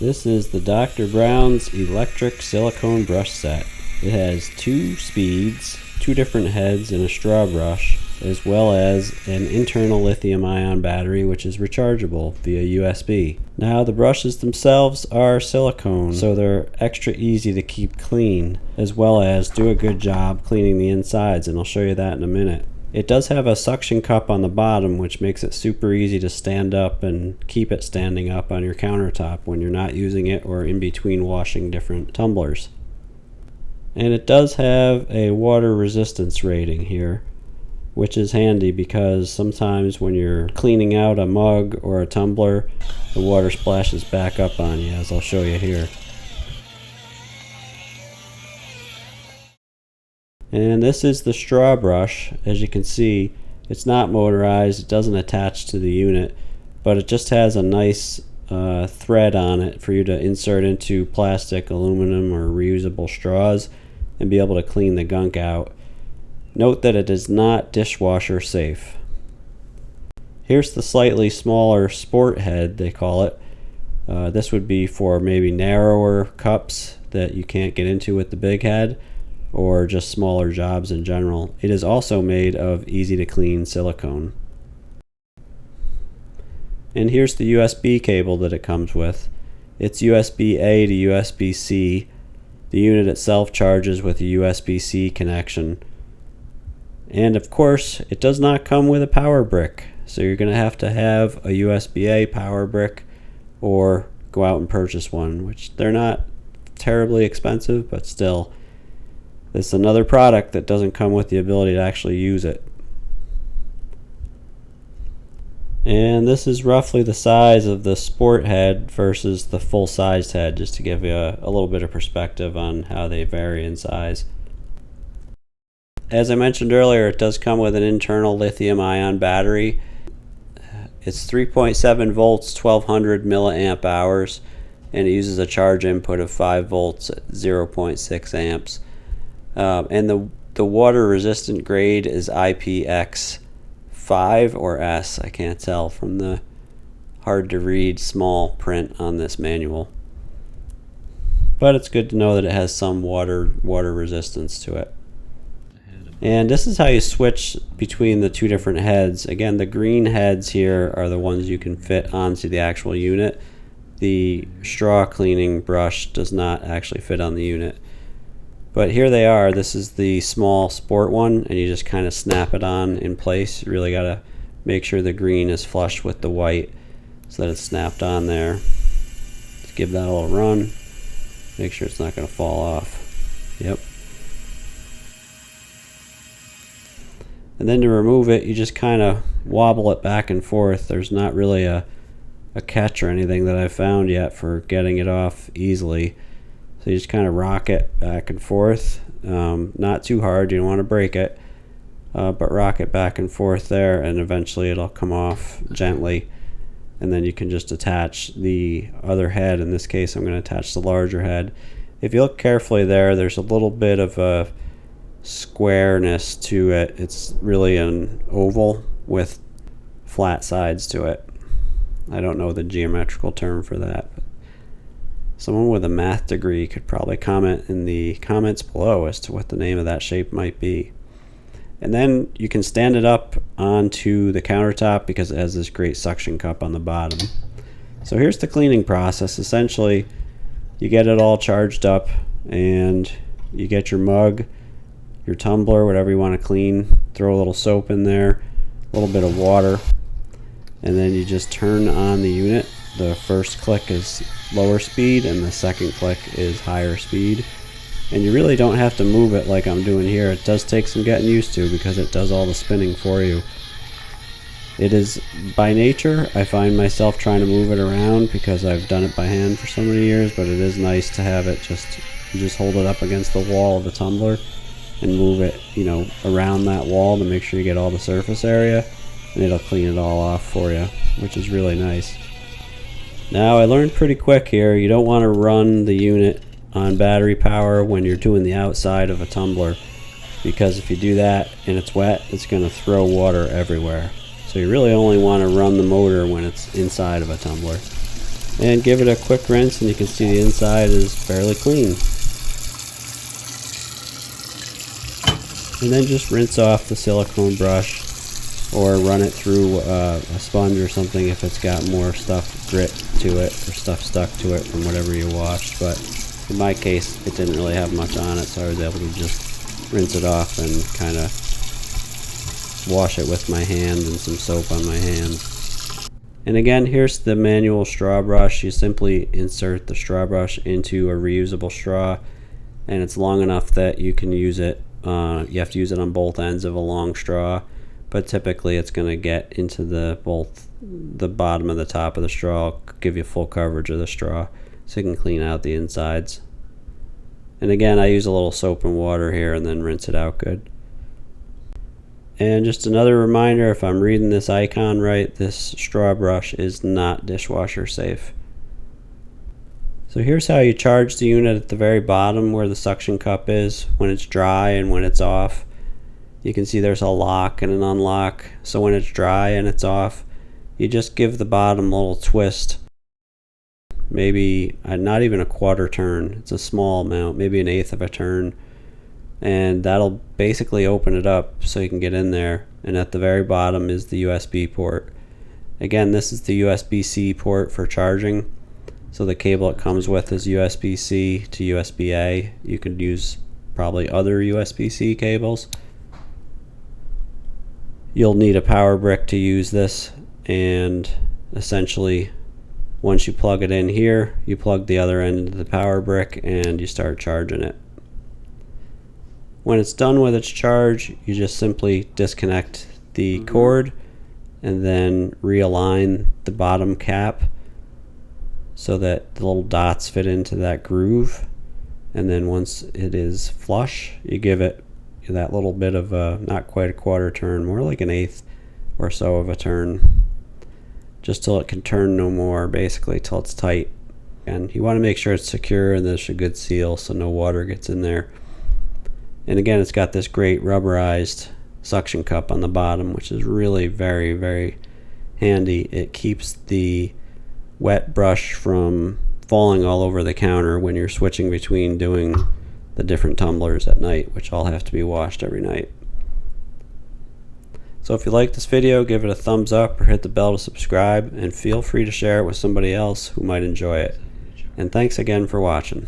This is the Dr. Brown's electric silicone brush set. It has 2 speeds, 2 different heads, and a straw brush, as well as an internal lithium-ion battery which is rechargeable via USB. Now the brushes themselves are silicone, so they're extra easy to keep clean, as well as do a good job cleaning the insides, and I'll show you that in a minute. It does have a suction cup on the bottom, which makes it super easy to stand up and keep it standing up on your countertop when you're not using it or in between washing different tumblers. And it does have a water resistance rating here, which is handy because sometimes when you're cleaning out a mug or a tumbler, the water splashes back up on you, as I'll show you here. And this is the straw brush. As you can see, it's not motorized, it doesn't attach to the unit, but it just has a nice thread on it for you to insert into plastic, aluminum, or reusable straws and be able to clean the gunk out. Note that it is not dishwasher safe. Here's the slightly smaller sport head, they call it. This would be for maybe narrower cups that you can't get into with the big head, or just smaller jobs in general. It is also made of easy to clean silicone. And here's the USB cable that it comes with. It's USB-A to USB-C. The unit itself charges with a USB-C connection. And of course, it does not come with a power brick, so you're going to have a USB-A power brick or go out and purchase one, which they're not terribly expensive, but still, it's another product that doesn't come with the ability to actually use it. And this is roughly the size of the sport head versus the full-sized head, just to give you a little bit of perspective on how they vary in size. As I mentioned earlier, it does come with an internal lithium-ion battery. It's 3.7 volts, 1200 milliamp hours, and it uses a charge input of 5 volts at 0.6 amps. And the water resistant grade is IPX5 or S. I can't tell from the hard to read small print on this manual. But it's good to know that it has some water resistance to it. And this is how you switch between the 2 different heads. Again, the green heads here are the ones you can fit onto the actual unit. The straw cleaning brush does not actually fit on the unit. But here they are. This is the small sport one, and you just kind of snap it on in place. You really got to make sure the green is flush with the white so that it's snapped on there. Just give that a little run. Make sure it's not going to fall off. Yep. And then to remove it, you just kind of wobble it back and forth. There's not really a catch or anything that I've found yet for getting it off easily. So you just kind of rock it back and forth, not too hard, you don't want to break it, but rock it back and forth there, and eventually it'll come off gently, and then you can just attach the other head. In this case, I'm going to attach the larger head. If you look carefully there's a little bit of a squareness to it. It's really an oval with flat sides to it. I don't know the geometrical term for that. Someone with a math degree could probably comment in the comments below as to what the name of that shape might be. And then you can stand it up onto the countertop because it has this great suction cup on the bottom. So here's the cleaning process. Essentially, you get it all charged up and you get your mug, your tumbler, whatever you want to clean, throw a little soap in there, a little bit of water, and then you just turn on the unit. The first click is lower speed and the second click is higher speed, and you really don't have to move it like I'm doing here. It does take some getting used to because it does all the spinning for you. It is, by nature, I find myself trying to move it around because I've done it by hand for so many years, but it is nice to have it just hold it up against the wall of the tumbler and move it, around that wall to make sure you get all the surface area, and it'll clean it all off for you, which is really nice. Now, I learned pretty quick here, you don't want to run the unit on battery power when you're doing the outside of a tumbler, because if you do that and it's wet, it's going to throw water everywhere. So you really only want to run the motor when it's inside of a tumbler. and give it a quick rinse, and you can see the inside is fairly clean. And then just rinse off the silicone brush, or run it through a sponge or something if it's got more stuff grit to it or stuff stuck to it from whatever you washed. But in my case, it didn't really have much on it, so I was able to just rinse it off and kind of wash it with my hand and some soap on my hands. And again, here's the manual straw brush. You simply insert the straw brush into a reusable straw, and it's long enough that you can use it. You have to use it on both ends of a long straw, but typically it's going to get into both the bottom and the top of the straw, give you full coverage of the straw, so you can clean out the insides. And again, I use a little soap and water here and then rinse it out good. And just another reminder, if I'm reading this icon right, this straw brush is not dishwasher safe. So here's how you charge the unit at the very bottom where the suction cup is when it's dry and when it's off. You can see there's a lock and an unlock. So when it's dry and it's off, you just give the bottom a little twist. Maybe not even a quarter turn. It's a small amount, maybe an eighth of a turn. And that'll basically open it up so you can get in there. And at the very bottom is the USB port. Again, this is the USB-C port for charging. So the cable it comes with is USB-C to USB-A. You could use probably other USB-C cables. You'll need a power brick to use this, and essentially once you plug it in here, you plug the other end into the power brick and you start charging it. When it's done with its charge, you just simply disconnect the cord and then realign the bottom cap so that the little dots fit into that groove. And then once it is flush, you give it that little bit of not quite a quarter turn, more like an eighth or so of a turn, just till it can turn no more, basically till it's tight. And you want to make sure it's secure and there's a good seal so no water gets in there. And again, it's got this great rubberized suction cup on the bottom, which is really very, very handy. It keeps the wet brush from falling all over the counter when you're switching between doing the different tumblers at night, which all have to be washed every night. So if you like this video, give it a thumbs up or hit the bell to subscribe, and feel free to share it with somebody else who might enjoy it. And thanks again for watching.